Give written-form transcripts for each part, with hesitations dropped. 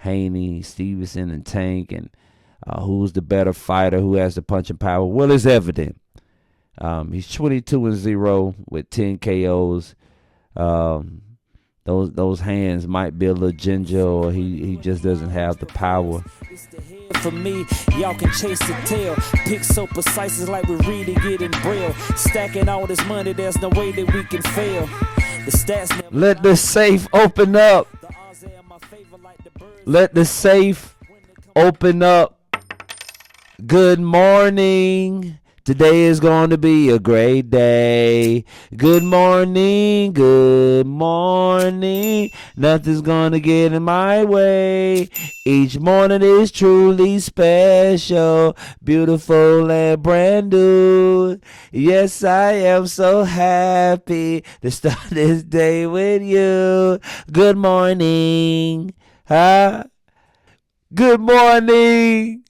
Haney, Stevenson, and Tank, and who's the better fighter, who has the punching power. Well, it's evident. He's 22-0 with 10 KOs. Those hands might be a little ginger, or he just doesn't have the power. For me, y'all can chase the tail. Pick so precise, it's like we're reading it in braille. Stacking all this money, there's no way that we can fail. The stats never. Let the safe open up. Let the safe open up. Good morning. Today is going to be a great day. Good morning, good morning. Nothing's going to get in my way. Each morning is truly special, beautiful and brand new. Yes, I am so happy to start this day with you. Good morning. Huh? Good morning.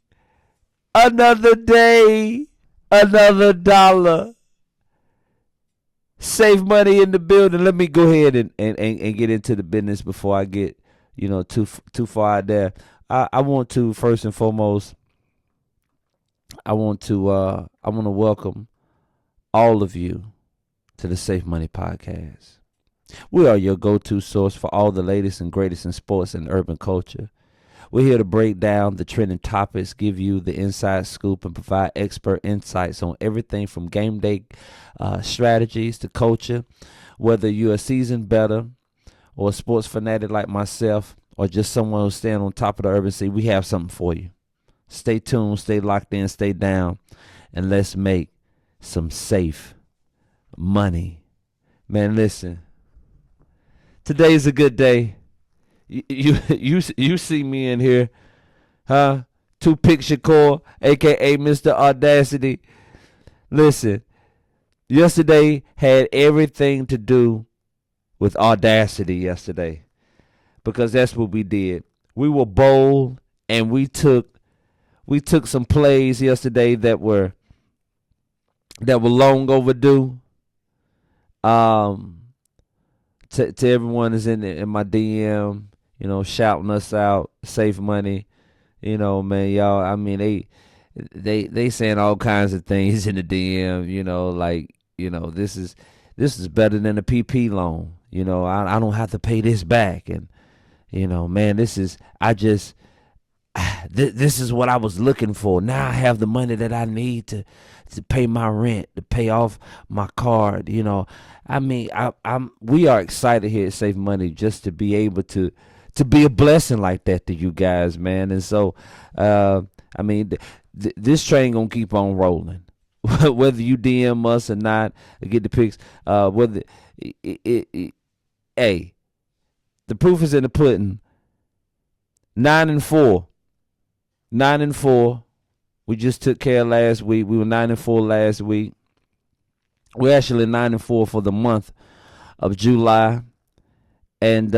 Another day. Another dollar. Save money in the building. Let me go ahead and get into the business before I get, too far out there. I want to, first and foremost, I want to welcome all of you to the Safe Money Podcast. We are your go-to source for all the latest and greatest in sports and urban culture. We're here to break down the trending topics, give you the inside scoop, and provide expert insights on everything from game day strategies to culture. Whether you're a seasoned bettor or a sports fanatic like myself, or just someone who's staying on top of the urban scene, we have something for you. Stay tuned, stay locked in, stay down, and let's make some safe money. Man, listen, today's a good day. You see me in here, huh? Two-Pick Shakur, a.k.a. Mr. Audacity. Listen, yesterday had everything to do with audacity yesterday, because that's what we did. We were bold, and we took some plays yesterday that were long overdue. To everyone that's in my DM, shouting us out, save money, man, y'all. I mean, they saying all kinds of things in the DM, this is better than a PP loan. I don't have to pay this back, and man, this is what I was looking for. Now I have the money that I need to pay my rent, to pay off my card. I mean, we are excited here at Save Money just to be able to be a blessing like that to you guys, man. And so, this train gonna keep on rolling, whether you DM us or not, or get the pics. Hey, the proof is in the pudding. 9-4. 9-4. We just took care of last week. We were 9-4 last week. We're actually 9-4 for the month of July. And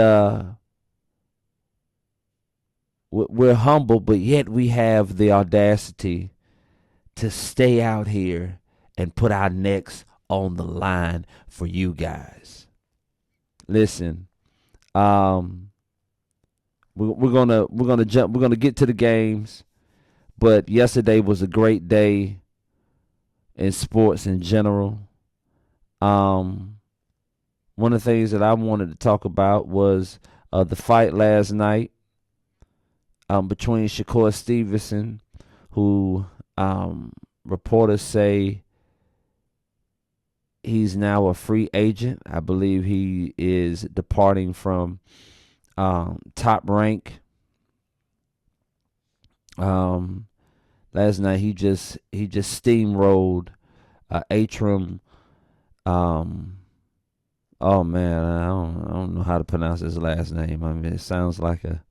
we're humble, but yet we have the audacity to stay out here and put our necks on the line for you guys. Listen, we're gonna jump. We're gonna get to the games, but yesterday was a great day in sports in general. One of the things that I wanted to talk about was the fight last night between Shakur Stevenson, who reporters say he's now a free agent. I believe he is departing from Top Rank. Last night he just steamrolled Artem. Oh man, I don't know how to pronounce his last name. I mean, it sounds like a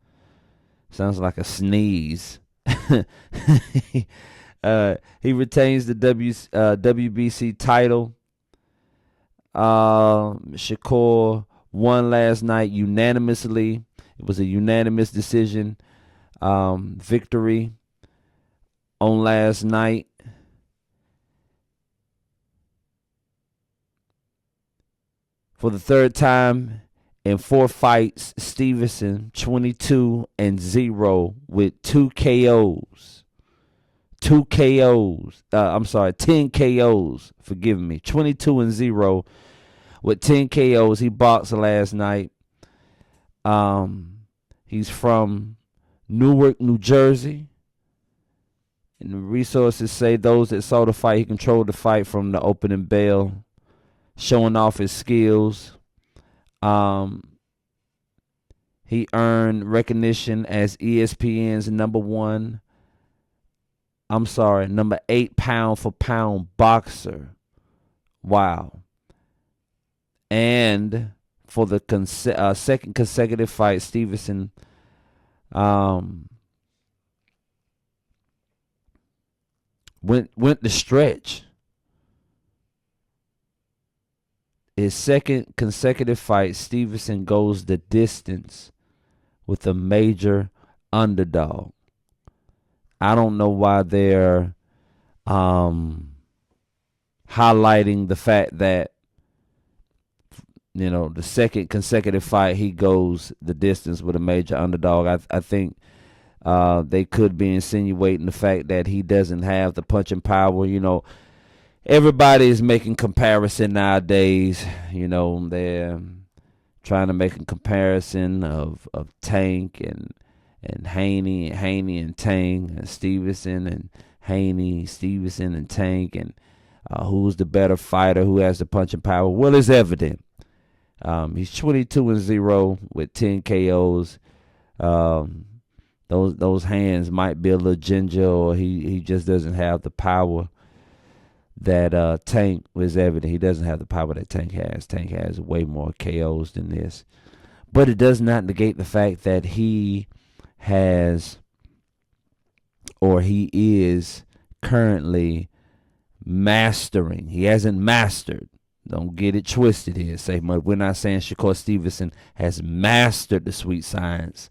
sneeze. He retains the WBC title. Shakur won last night unanimously. It was a unanimous decision victory on last night. For the third time In 4 fights, Stevenson 22-0 with 2 KOs. 10 KOs. Forgive me. 22-0 with 10 KOs. He boxed last night. He's from Newark, New Jersey. And the resources say those that saw the fight, he controlled the fight from the opening bell, showing off his skills. He earned recognition as ESPN's number 8 pound for pound boxer. Wow. And for the second consecutive fight, Stevenson went the stretch. His second consecutive fight, Stevenson goes the distance with a major underdog. I don't know why they're highlighting the fact that, the second consecutive fight, he goes the distance with a major underdog. I think they could be insinuating the fact that he doesn't have the punching power. Everybody is making comparison nowadays. They're trying to make a comparison of Tank and Haney and Tank, and Stevenson and Haney, Stevenson and Tank, and who's the better fighter, who has the punching power. Well, it's evident. He's 22-0 with 10 KOs. Those hands might be a little ginger, or he just doesn't have the power that Tank was evident. He doesn't have the power that Tank has. Tank has way more KOs than this. But it does not negate the fact that he is currently mastering. He hasn't mastered. Don't get it twisted here. We're not saying Shakur Stevenson has mastered the sweet science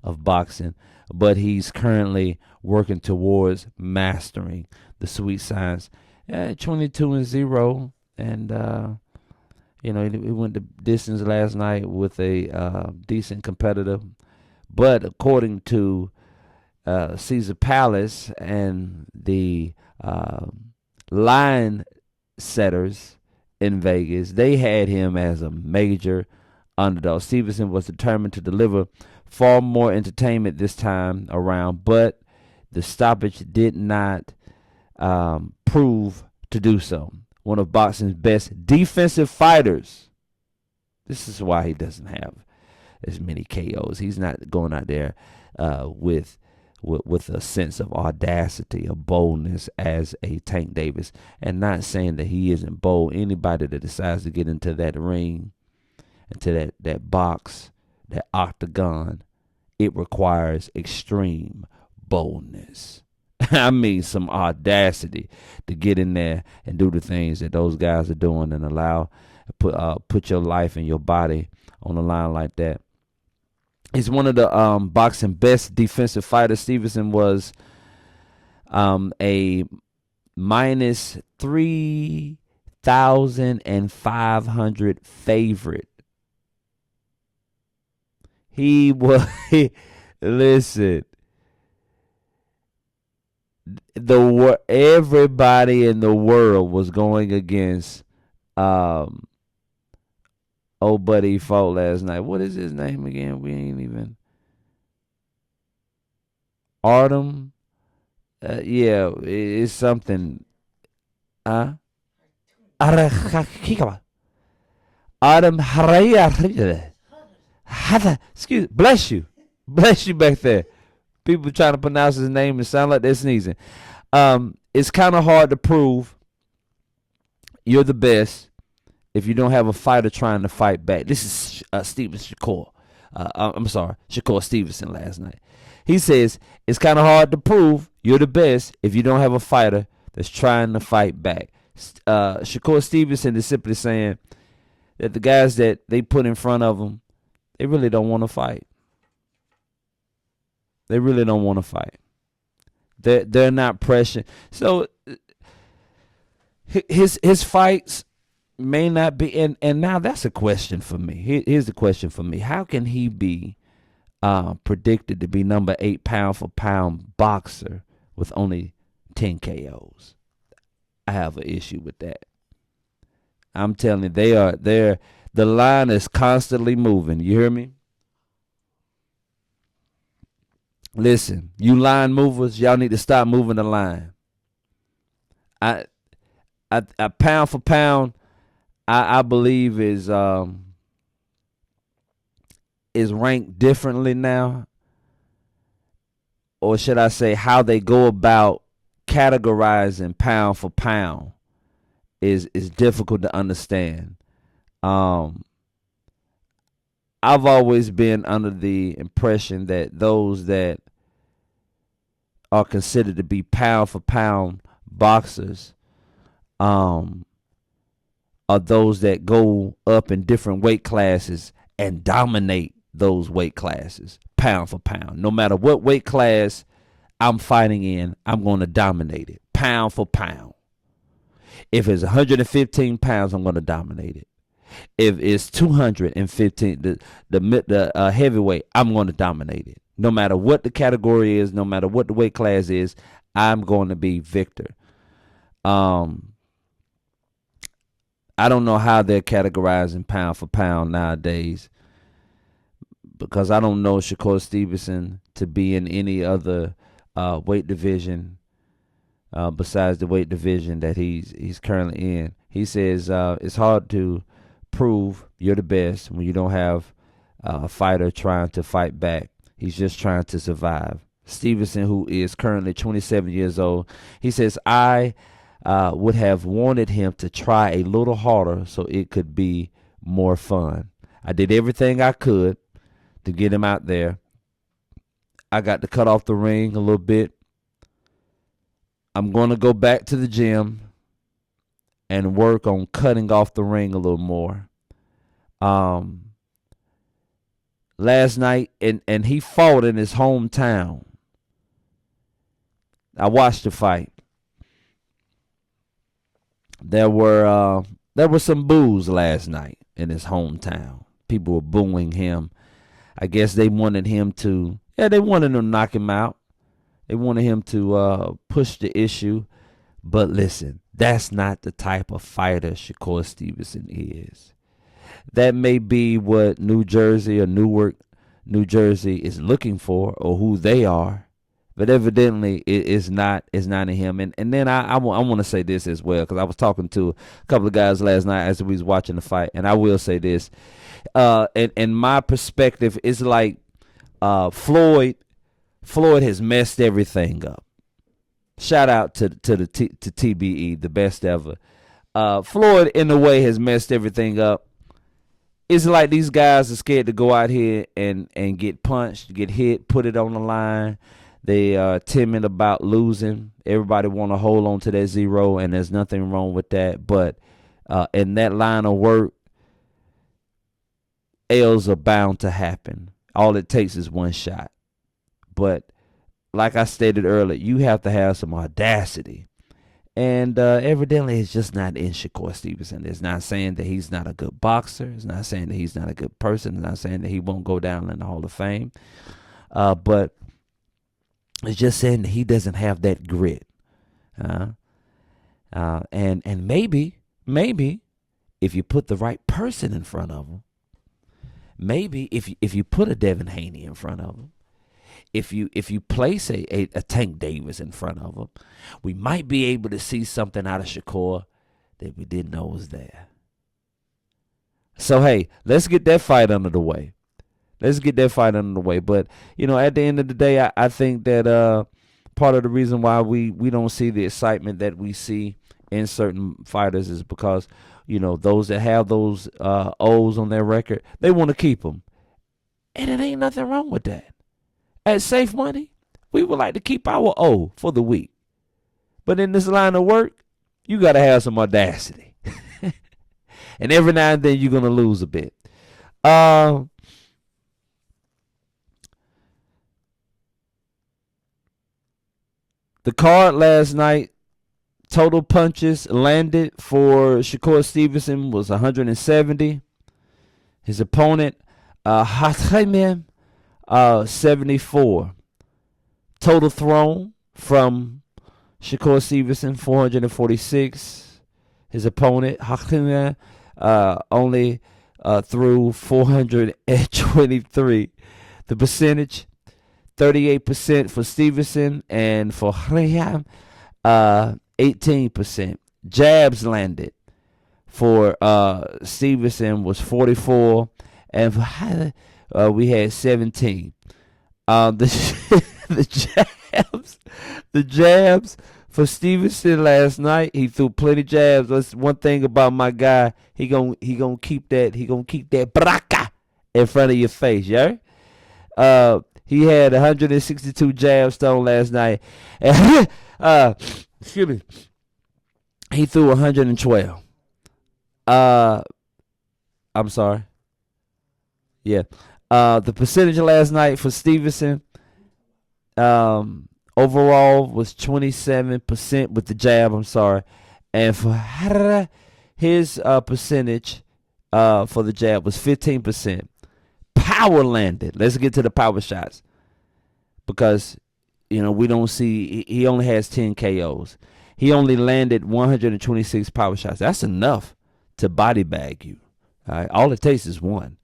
of boxing, but he's currently working towards mastering the sweet science. 22-0, and he went the distance last night with a decent competitor. But according to Caesar Palace and the line setters in Vegas, they had him as a major underdog. Stevenson was determined to deliver far more entertainment this time around, but the stoppage did not prove to do so. One of boxing's best defensive fighters. This is why he doesn't have as many KOs. He's not going out there with a sense of audacity, of boldness as a Tank Davis. And not saying that he isn't bold. Anybody that decides to get into that ring, into that box, that octagon, it requires extreme boldness. I mean, some audacity to get in there and do the things that those guys are doing, and put your life and your body on the line like that. He's one of the boxing best defensive fighters. Stevenson was a minus 3,500 favorite. He was listen. Everybody in the world was going against old buddy fought last night. What is his name again? We ain't even Artem. It's something. Artem Harutyunyan. Excuse. Bless you back there. People trying to pronounce his name and sound like they're sneezing. It's kind of hard to prove you're the best if you don't have a fighter trying to fight back. This is Shakur Stevenson last night. He says it's kind of hard to prove you're the best if you don't have a fighter that's trying to fight back. Shakur Stevenson is simply saying that the guys that they put in front of him, they really don't want to fight. They really don't want to fight. They're not pressuring. So his fights may not be. And now that's a question for me. Here's the question for me: how can he be predicted to be number 8 pound for pound boxer with only 10 KOs? I have an issue with that. I'm telling you, the line is constantly moving. You hear me? Listen, you line movers, y'all need to stop moving the line. I pound for pound, I believe is ranked differently now, or should I say, how they go about categorizing pound for pound is difficult to understand. I've always been under the impression that those that are considered to be pound for pound boxers are those that go up in different weight classes and dominate those weight classes pound for pound. No matter what weight class I'm fighting in, I'm going to dominate it pound for pound. If it's 115 pounds, I'm going to dominate it. If it's 215, the heavyweight, I'm going to dominate it. No matter what the category is, no matter what the weight class is, I'm going to be victor. I don't know how they're categorizing pound for pound nowadays, because I don't know Shakur Stevenson to be in any other weight division besides the weight division that he's currently in. He says it's hard to prove you're the best when you don't have a fighter trying to fight back. He's just trying to survive. Stevenson, who is currently 27 years old, he says, I would have wanted him to try a little harder so it could be more fun. I did everything I could to get him out there. I got to cut off the ring a little bit. I'm going to go back to the gym and work on cutting off the ring a little more. Last night, and he fought in his hometown. I watched the fight. There were some boos last night in his hometown. People were booing him. I guess they wanted him to, they wanted to knock him out. They wanted him to push the issue. But listen, that's not the type of fighter Shakur Stevenson is. That may be what New Jersey or Newark, New Jersey is looking for, or who they are. But evidently, it is not in him. And then I want to say this as well, because I was talking to a couple of guys last night as we was watching the fight, and I will say this. And my perspective is like Floyd has messed everything up. Shout out to TBE, the best ever. Floyd, in a way, has messed everything up. It's like these guys are scared to go out here and get punched, get hit, put it on the line. They are timid about losing. Everybody want to hold on to that zero, and there's nothing wrong with that. But in that line of work, L's are bound to happen. All it takes is one shot. But like I stated earlier, you have to have some audacity. And evidently, it's just not in Shakur Stevenson. It's not saying that he's not a good boxer. It's not saying that he's not a good person. It's not saying that he won't go down in the Hall of Fame. But it's just saying that he doesn't have that grit. And maybe if you put the right person in front of him, maybe if you put a Devin Haney in front of him, if you place a Tank Davis in front of him, we might be able to see something out of Shakur that we didn't know was there. So, hey, let's get that fight under the way. But, at the end of the day, I think that part of the reason why we don't see the excitement that we see in certain fighters is because, those that have those O's on their record, they want to keep them. And it ain't nothing wrong with that. At Safe Money, we would like to keep our O for the week. But in this line of work, you got to have some audacity. And every now and then you're going to lose a bit. The card last night, Total punches landed for Shakur Stevenson was 170. His opponent, Hathayman, 74. Total thrown from Shakur Stevenson, 446. His opponent, Hathayman, only threw 423. The percentage, 38% for Stevenson, and for Hathayman, 18%. Jabs landed for Stevenson was 44, and for we had 17. The jabs for Stevenson last night. He threw plenty jabs. That's one thing about my guy. He gonna keep that. He gonna keep that braca in front of your face. Yeah. He had 162 jabs thrown last night. And, excuse me. He threw 112. I'm sorry. Yeah. The percentage last night for Stevenson, overall was 27% with the jab. I'm sorry, and for his percentage for the jab was 15%. Power landed. Let's get to the power shots because we don't see. He only has 10 KOs. He only landed 126 power shots. That's enough to body bag you. All right, all it takes is one.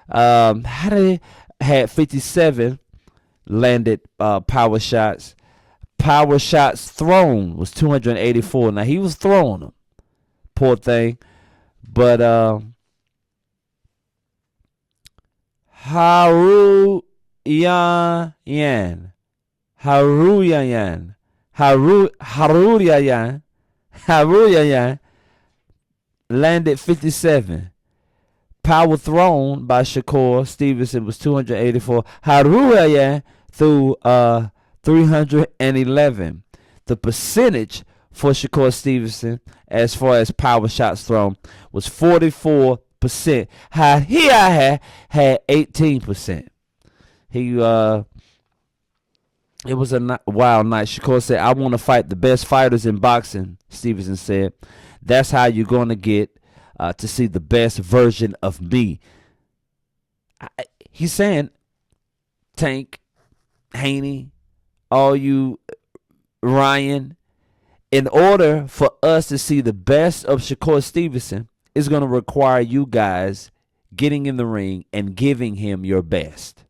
Had 57 landed power shots. Power shots thrown was 284. Now he was throwing them, poor thing. But Harutyunyan landed 57. Power thrown by Shakur Stevenson was 284. Harutyunyan threw 311. The percentage for Shakur Stevenson as far as power shots thrown was 44%. He had 18%. It was a wild night. Shakur said, "I want to fight the best fighters in boxing," Stevenson said. "That's how you're going to get to see the best version of me." He's saying, Tank, Haney, all you, Ryan, in order for us to see the best of Shakur Stevenson, it's going to require you guys getting in the ring and giving him your best.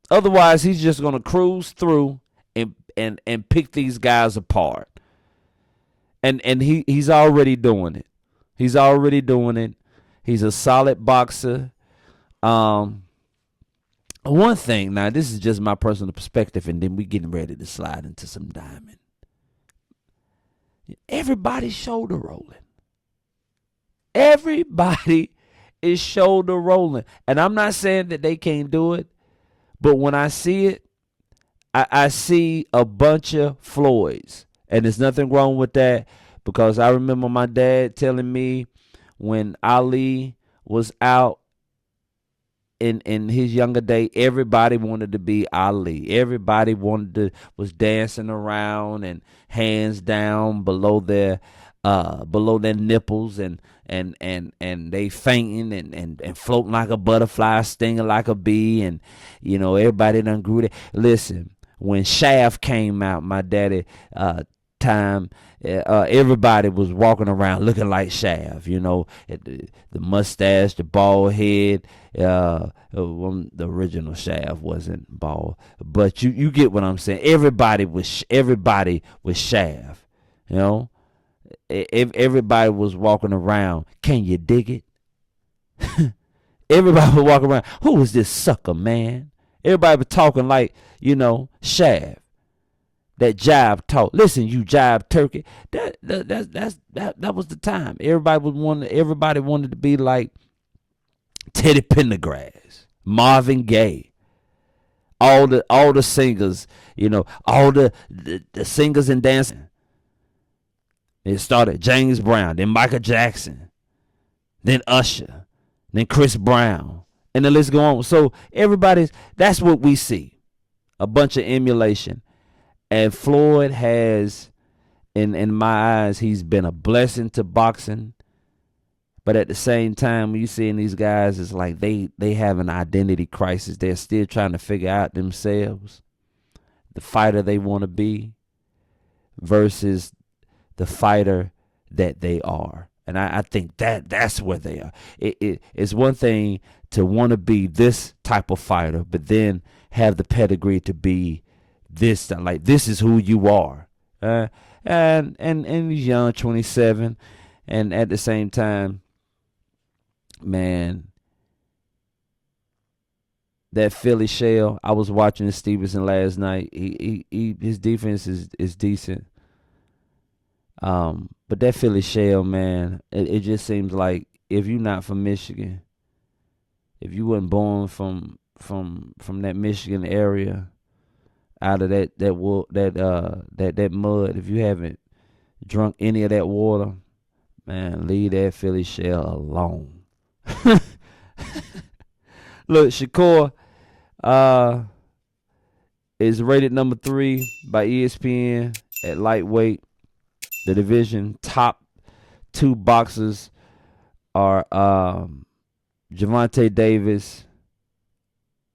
Otherwise, he's just going to cruise through and pick these guys apart. And he's already doing it. He's already doing it. He's a solid boxer. One thing, now this is just my personal perspective, and then we getting ready to slide into some diamond. Everybody's shoulder rolling. Everybody is shoulder rolling. And I'm not saying that they can't do it, but when I see it, I see a bunch of Floyds. And there's nothing wrong with that, because I remember my dad telling me when Ali was out in his younger day, everybody wanted to be Ali. Everybody was dancing around and hands down below their nipples and they fainting and floating like a butterfly, stinging like a bee, and everybody done grew that. Listen, when Shaft came out, my daddy time, everybody was walking around looking like Shaft, the mustache, the bald head. The original Shaft wasn't bald, but you get what I'm saying. Everybody was Shaft, Everybody was walking around. Can you dig it? Everybody was walking around. Who is this sucker, man? Everybody was talking like, Shaft. That jive talk. Listen, you jive turkey. That was the time. Everybody wanted to be like Teddy Pendergrass, Marvin Gaye, all the singers, all the singers and dancers. It started James Brown, then Michael Jackson, then Usher, then Chris Brown, and the list go on. So that's what we see, a bunch of emulation. And Floyd has, in my eyes, he's been a blessing to boxing. But at the same time, when you seeing these guys, it's like they have an identity crisis. They're still trying to figure out themselves, the fighter they want to be versus the fighter that they are. And I think that's where they are. It's one thing to want to be this type of fighter, but then have the pedigree to be this. Like, this is who you are. And he's young, 27, and at the same time, man, that Philly shell. I was watching Stevenson last night. His defense is decent. But that Philly shell, man, it just seems like if you're not from Michigan, if you weren't born from that Michigan area, out of that mud, if you haven't drunk any of that water, man, leave that Philly shell alone. Look, Shakur is rated number 3 by ESPN at lightweight. The division top 2 boxers are Gervonta Davis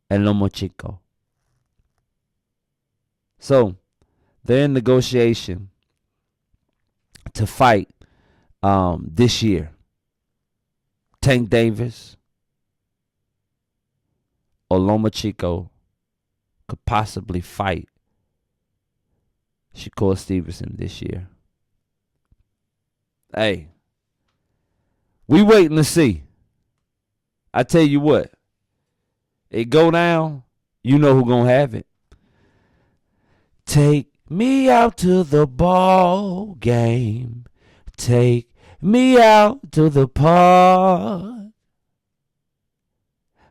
and Lomachenko. So they're in negotiation to fight this year. Tank Davis or Lomachenko could possibly fight Shakur Stevenson this year. Hey, we waiting to see. I tell you what, it go down, you know who gonna have it. Take me out to the ball game. Take me out to the park.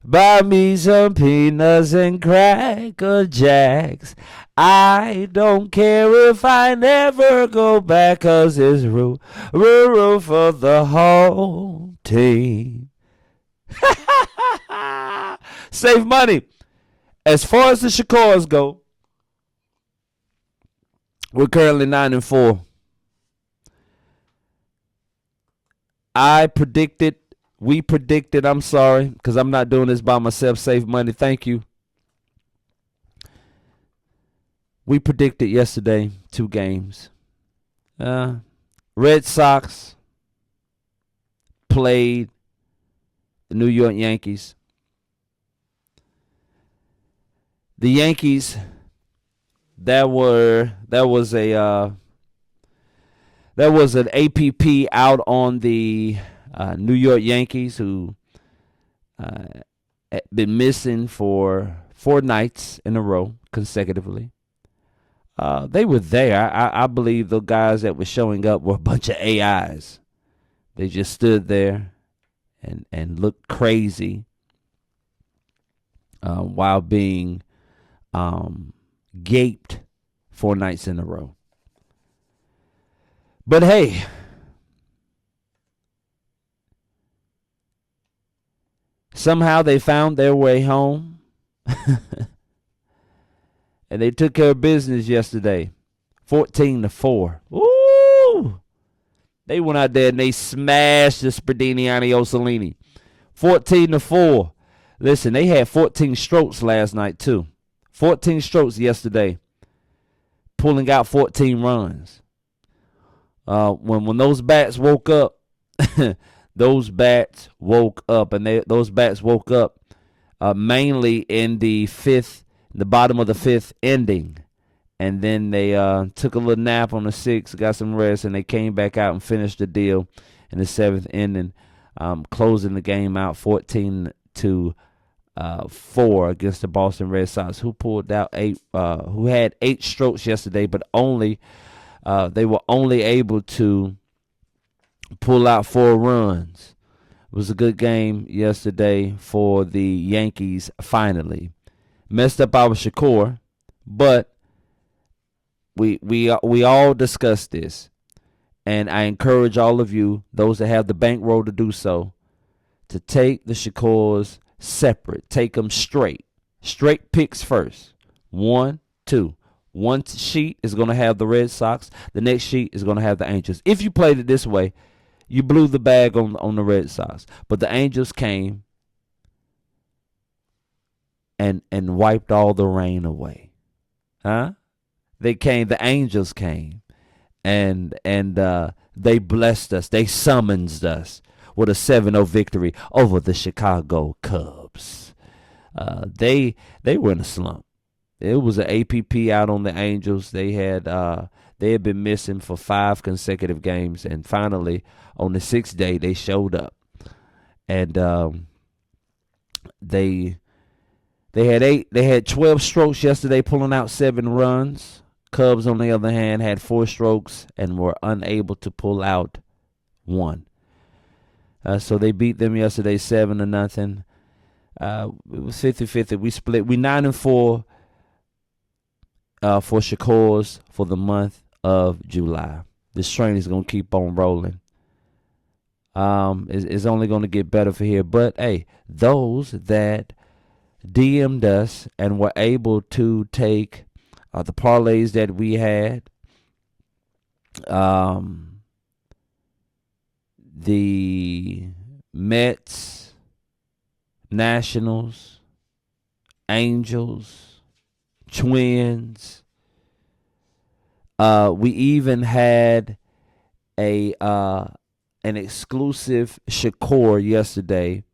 Buy me some peanuts and Cracker Jacks. I don't care if I never go back, 'cause it's room for the whole team. Save money. As far as the Shakurs go, we're currently 9-4. We predicted, I'm sorry, because I'm not doing this by myself, save money, thank you. We predicted yesterday 2 games. Red Sox played the New York Yankees. The Yankees, that was an APP out on the New York Yankees, who had been missing for 4 nights in a row consecutively. They were there. I believe the guys that were showing up were a bunch of AIs. They just stood there and looked crazy while being gaped 4 nights in a row. But hey, somehow they found their way home. And they took care of business yesterday. 14-4. Woo! They went out there and they smashed the Sperdiniani Ossolini. 14-4. Listen, they had 14 strokes last night too. 14 strokes yesterday. Pulling out 14 runs. When those bats woke up, and those bats woke up mainly in the bottom of the 5th ending, and then they took a little nap on the 6th, got some rest, and they came back out and finished the deal in the 7th inning, closing the game out 14-4 against the Boston Red Sox, who pulled out who had 8 strokes yesterday, but they were only able to pull out 4 runs. It was a good game yesterday for the Yankees. Finally messed up our Shakur, but we all discussed this, and I encourage all of you, those that have the bankroll to do so, to take the Shakurs separate. Take them straight picks first. 1, 2. One sheet is going to have the Red Sox. The next sheet is going to have the Angels. If you played it this way, you blew the bag on the Red Sox. But the Angels came and wiped all the rain away. Huh? The Angels came and they blessed us. They summoned us with a 7-0 victory over the Chicago Cubs. They were in a slump. It was an APP out on the Angels. They had been missing for 5 consecutive games, and finally on the 6th day they showed up, and they had 12 strokes yesterday, pulling out 7 runs. Cubs, on the other hand, had 4 strokes and were unable to pull out 1. So they beat them yesterday 7-0. It was 50-50. We split. We 9-4 for Shakur's for the month of July. This train is gonna keep on rolling. It's only gonna get better for here. But hey, those that DM'd us and were able to take the parlays that we had, the Mets, Nationals, Angels, Twins. We even had an exclusive Shakur yesterday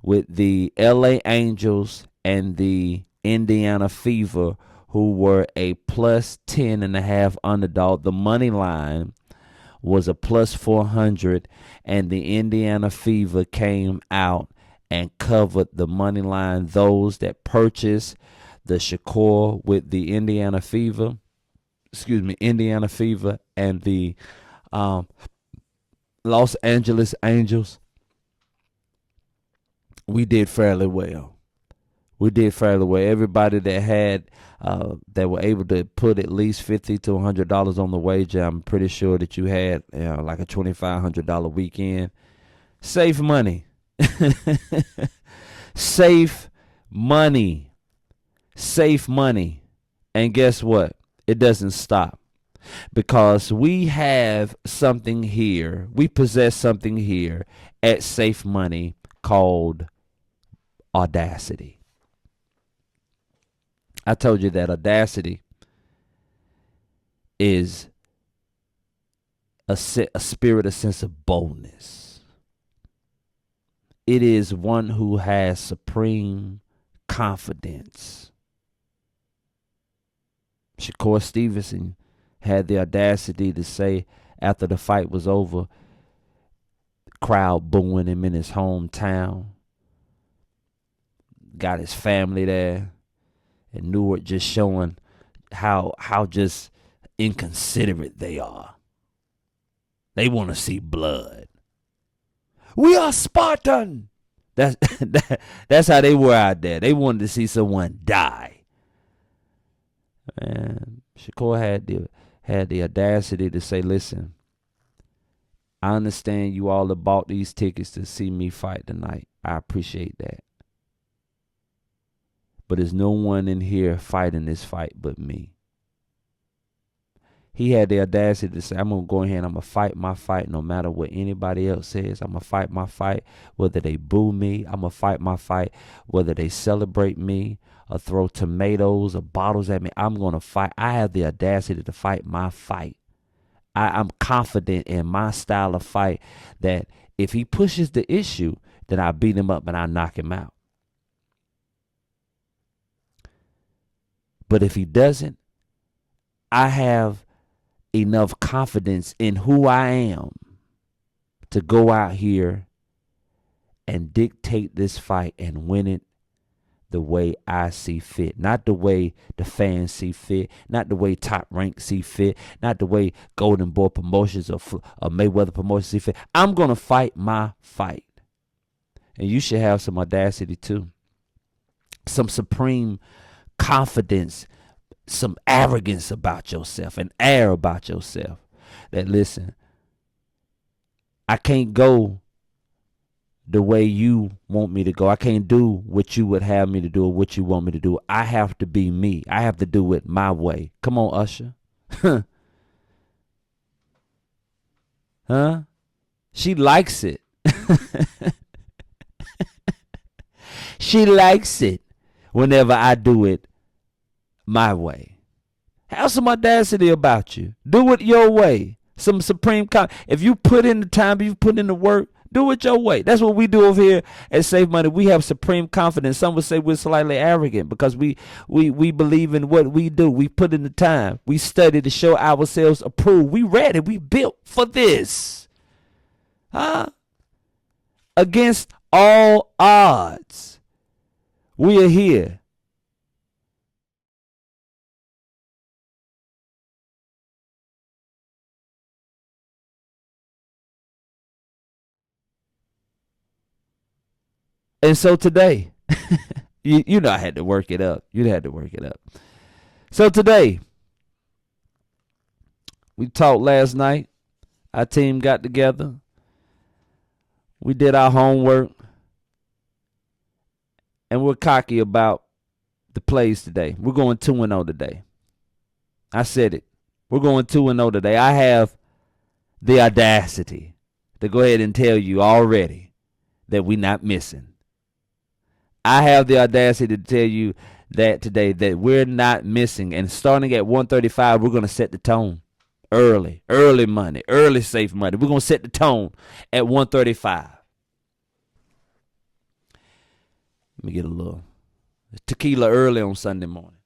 with the LA Angels and the Indiana Fever, who were a plus 10.5 underdog. The money line was a plus 400, and the Indiana Fever came out and covered the money line. Those that purchased the Shakur with the Indiana Fever and the Los Angeles Angels, we did fairly well. Everybody that had that were able to put at least $50 to $100 on the wager, I'm pretty sure that you had like a $2,500 weekend. Save money. Safe money. And guess what? It doesn't stop, because we have something here. We possess something here at Safe Money called Audacity. I told you that Audacity is a spirit, a sense of boldness. It is one who has supreme confidence. Shakur Stevenson had the audacity to say after the fight was over, the crowd booing him in his hometown, got his family there, and Newark just showing how just inconsiderate they are. They want to see blood. We are Spartan. That's how they were out there. They wanted to see someone die. And Shakur had the audacity to say, listen, I understand you all have bought these tickets to see me fight tonight. I appreciate that. But there's no one in here fighting this fight but me. He had the audacity to say, I'm going to go ahead and I'm going to fight my fight no matter what anybody else says. I'm going to fight my fight whether they boo me. I'm going to fight my fight whether they celebrate me or throw tomatoes or bottles at me. I'm going to fight. I have the audacity to fight my fight. I'm confident in my style of fight that if he pushes the issue, then I beat him up and I knock him out. But if he doesn't, I have enough confidence in who I am to go out here and dictate this fight and win it the way I see fit. Not the way the fans see fit, not the way Top Rank see fit, not the way Golden Boy Promotions or Mayweather Promotions see fit. I'm going to fight my fight. And you should have some audacity too. Some supreme confidence, some arrogance about yourself, an air about yourself. That listen, I can't go the way you want me to go. I can't do what you would have me to do or what you want me to do. I have to be me. I have to do it my way. Come on, Usher. Huh? She likes it. She likes it whenever I do it my way. Have some audacity about you. Do it your way. Some supreme if you put in the time, if you put in the work, do it your way. That's what we do over here at Save Money. We have supreme confidence. Some would say we're slightly arrogant because we believe in what we do. We put in the time. We study to show ourselves approved. We ready. We built for this. Huh? Against all odds, we are here. And so today, you know I had to work it up. You had to work it up. So today, we talked last night. Our team got together. We did our homework. And we're cocky about the plays today. We're going 2-0 today. I said it. We're going 2-0 today. I have the audacity to go ahead and tell you already that we're not missing. I have the audacity to tell you that today that we're not missing. And starting at 135, we're going to set the tone early money, early safe money. We're going to set the tone at 135. Let me get a little tequila early on Sunday morning.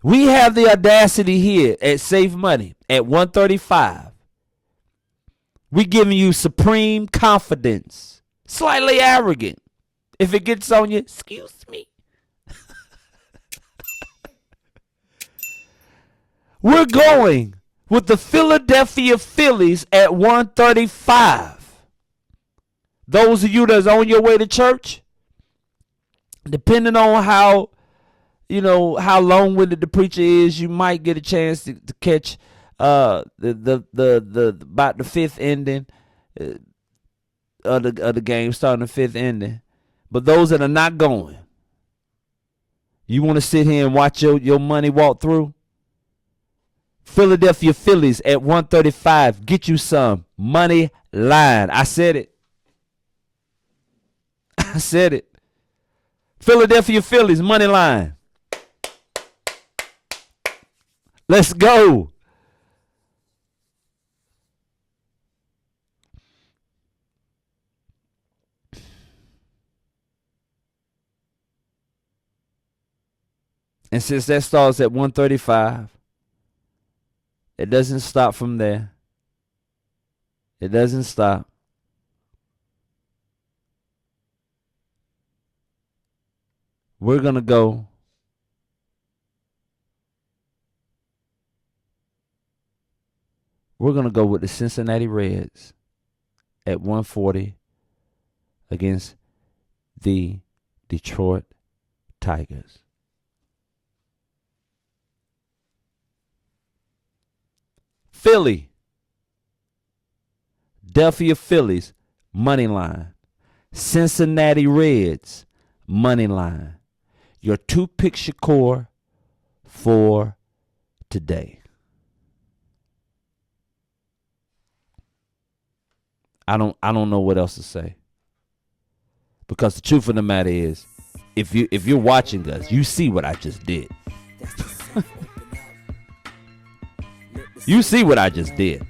We have the audacity here at Safe Money at 135. We're giving you supreme confidence. Slightly arrogant. If it gets on you, excuse me. We're going with the Philadelphia Phillies at 135. Those of you that's on your way to church, depending on how long-winded the preacher is, you might get a chance to catch the about the fifth ending of the game, starting the fifth ending. But those that are not going, you want to sit here and watch your money walk through? Philadelphia Phillies at 135. Get you some money line. I said it. I said it. Philadelphia Phillies money line. Let's go. And since that starts at 135, it doesn't stop from there. It doesn't stop. We're going to go with the Cincinnati Reds at 140 against the Detroit Tigers. Philadelphia Phillies money line. Cincinnati Reds money line. Your two-pick Shakur for today. I don't know what else to say. Because the truth of the matter is, if you're watching us, you see what I just did. You see what I just did.